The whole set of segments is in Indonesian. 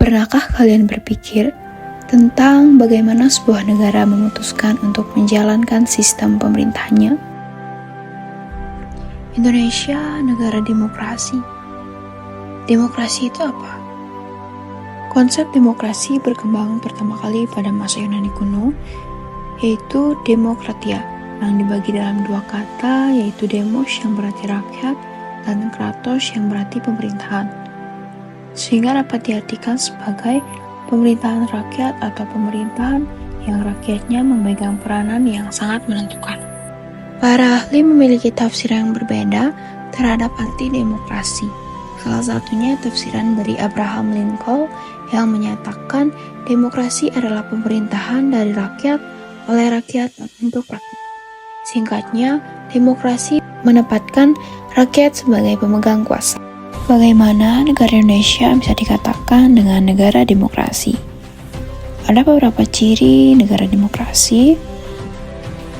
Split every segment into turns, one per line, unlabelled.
Pernahkah kalian berpikir tentang bagaimana sebuah negara memutuskan untuk menjalankan sistem pemerintahannya? Indonesia negara demokrasi. Demokrasi itu apa? Konsep demokrasi berkembang pertama kali pada masa Yunani kuno, yaitu demokratia, yang dibagi dalam dua kata, yaitu demos yang berarti rakyat dan kratos yang berarti pemerintahan, sehingga dapat diartikan sebagai pemerintahan rakyat atau pemerintahan yang rakyatnya memegang peranan yang sangat menentukan. Para ahli memiliki tafsir yang berbeda terhadap arti demokrasi. Salah satunya tafsiran dari Abraham Lincoln yang menyatakan demokrasi adalah pemerintahan dari rakyat, oleh rakyat, untuk rakyat. Singkatnya, demokrasi menempatkan rakyat sebagai pemegang kuasa. Bagaimana negara Indonesia bisa dikatakan dengan negara demokrasi? Ada beberapa ciri negara demokrasi.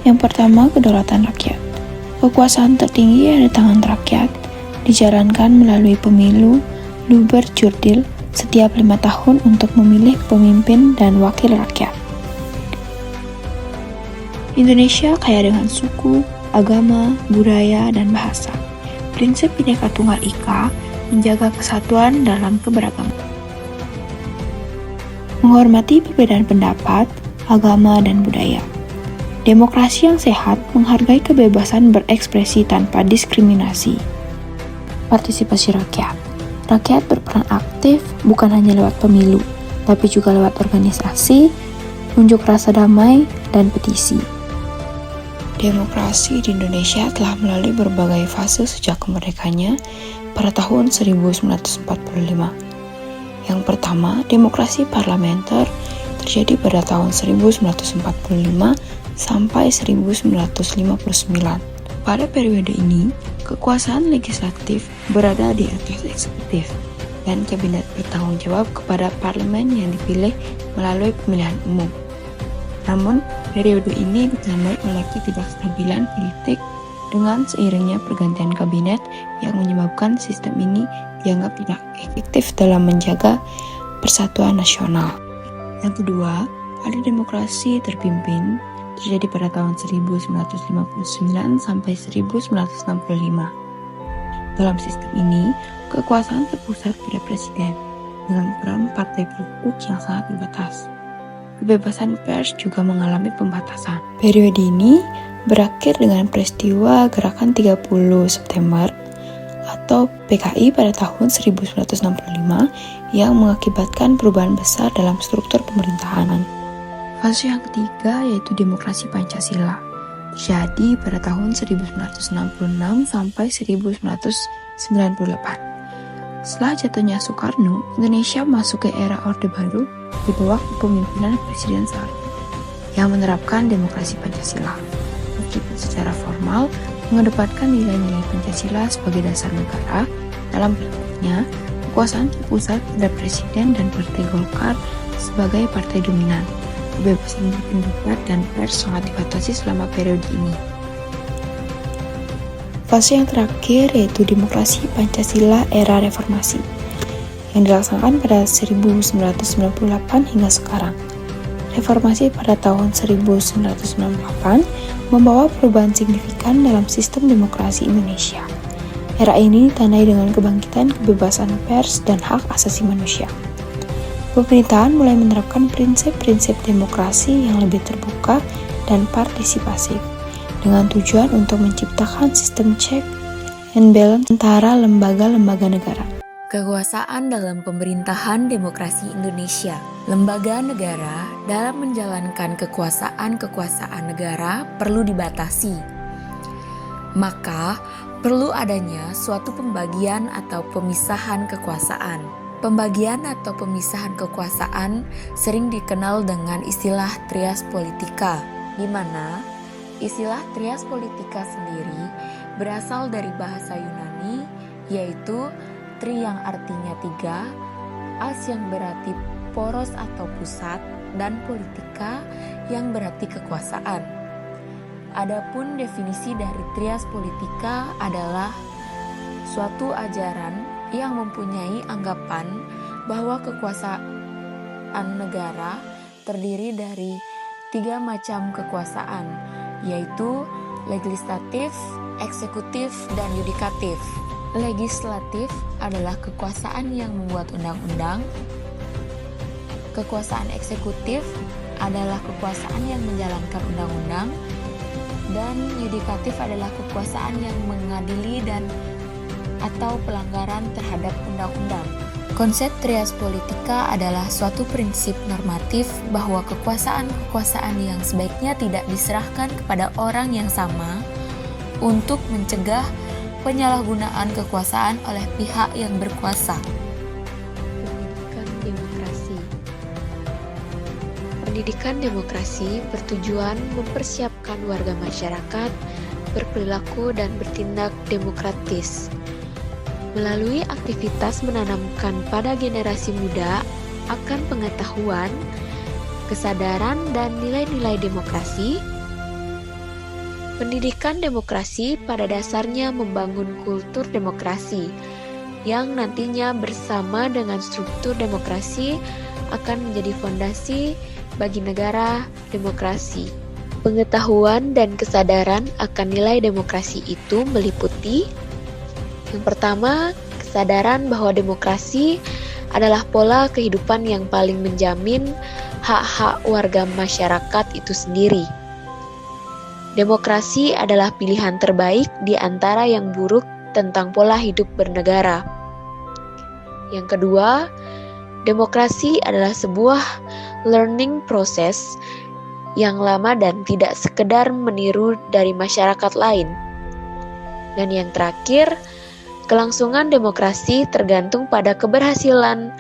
Yang pertama, kedaulatan rakyat. Kekuasaan tertinggi ada di tangan rakyat, dijalankan melalui pemilu luber jurdil setiap 5 tahun untuk memilih pemimpin dan wakil rakyat. Indonesia kaya dengan suku, agama, budaya, dan bahasa. Prinsip Bhinneka Tunggal Ika menjaga kesatuan dalam keberagaman. Menghormati perbedaan pendapat, agama, dan budaya. Demokrasi yang sehat menghargai kebebasan berekspresi tanpa diskriminasi. Partisipasi rakyat. Rakyat berperan aktif bukan hanya lewat pemilu, tapi juga lewat organisasi, unjuk rasa damai, dan petisi. Demokrasi di Indonesia telah melalui berbagai fase sejak kemerdekaannya pada tahun 1945. Yang pertama, demokrasi parlementer terjadi pada tahun 1945 sampai 1959. Pada periode ini, kekuasaan legislatif berada di atas eksekutif, dan kabinet bertanggung jawab kepada parlemen yang dipilih melalui pemilihan umum. Namun, periode ini ditandai oleh ketidakstabilan politik dengan seiringnya pergantian kabinet yang menyebabkan sistem ini dianggap tidak efektif dalam menjaga persatuan nasional. Yang kedua, alih demokrasi terpimpin terjadi pada tahun 1959 sampai 1965. Dalam sistem ini, kekuasaan terpusat pada presiden dengan peran partai politik yang sangat terbatas. Kebebasan pers juga mengalami pembatasan. Periode ini berakhir dengan peristiwa Gerakan 30 September atau PKI pada tahun 1965 yang mengakibatkan perubahan besar dalam struktur pemerintahan. Fase yang ketiga yaitu demokrasi Pancasila, terjadi pada tahun 1966 sampai 1998. Setelah jatuhnya Soekarno, Indonesia masuk ke era Orde Baru di bawah kepemimpinan Presiden Soeharto yang menerapkan demokrasi Pancasila. Meskipun secara formal mengedepankan nilai-nilai Pancasila sebagai dasar negara, dalam praktiknya kekuasaan terpusat pada Presiden dan Partai Golkar sebagai partai dominan. Kebebasan berpendapat dan pers sangat dibatasi selama periode ini. Fase yang terakhir yaitu demokrasi Pancasila era reformasi yang dilaksanakan pada 1998 hingga sekarang. Reformasi pada tahun 1998 membawa perubahan signifikan dalam sistem demokrasi Indonesia. Era ini ditandai dengan kebangkitan kebebasan pers dan hak asasi manusia. Pemerintahan mulai menerapkan prinsip-prinsip demokrasi yang lebih terbuka dan partisipasif, dengan tujuan untuk menciptakan sistem check and balance antara lembaga-lembaga negara.
Kekuasaan dalam pemerintahan demokrasi Indonesia. Lembaga negara dalam menjalankan kekuasaan negara perlu dibatasi. Maka, perlu adanya suatu pembagian atau pemisahan kekuasaan. Pembagian atau pemisahan kekuasaan sering dikenal dengan istilah trias politika, di mana istilah trias politika sendiri berasal dari bahasa Yunani, yaitu tri yang artinya 3, as yang berarti poros atau pusat, dan politika yang berarti kekuasaan. Adapun definisi dari trias politika adalah suatu ajaran yang mempunyai anggapan bahwa kekuasaan negara terdiri dari 3 macam kekuasaan, yaitu legislatif, eksekutif, dan yudikatif. Legislatif adalah kekuasaan yang membuat undang-undang. Kekuasaan eksekutif adalah kekuasaan yang menjalankan undang-undang, dan yudikatif adalah kekuasaan yang mengadili dan atau pelanggaran terhadap undang-undang. Konsep trias politika adalah suatu prinsip normatif bahwa kekuasaan-kekuasaan yang sebaiknya tidak diserahkan kepada orang yang sama untuk mencegah penyalahgunaan kekuasaan oleh pihak yang berkuasa.
Pendidikan demokrasi. Pendidikan demokrasi bertujuan mempersiapkan warga masyarakat berperilaku dan bertindak demokratis. Melalui aktivitas menanamkan pada generasi muda akan pengetahuan, kesadaran, dan nilai-nilai demokrasi. Pendidikan demokrasi pada dasarnya membangun kultur demokrasi yang nantinya bersama dengan struktur demokrasi akan menjadi fondasi bagi negara demokrasi. Pengetahuan dan kesadaran akan nilai demokrasi itu meliputi: yang pertama, kesadaran bahwa demokrasi adalah pola kehidupan yang paling menjamin hak-hak warga masyarakat itu sendiri. Demokrasi adalah pilihan terbaik di antara yang buruk tentang pola hidup bernegara. Yang kedua, demokrasi adalah sebuah learning process yang lama dan tidak sekedar meniru dari masyarakat lain. Dan yang terakhir, kelangsungan demokrasi tergantung pada keberhasilan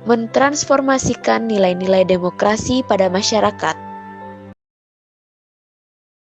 mentransformasikan nilai-nilai demokrasi pada masyarakat.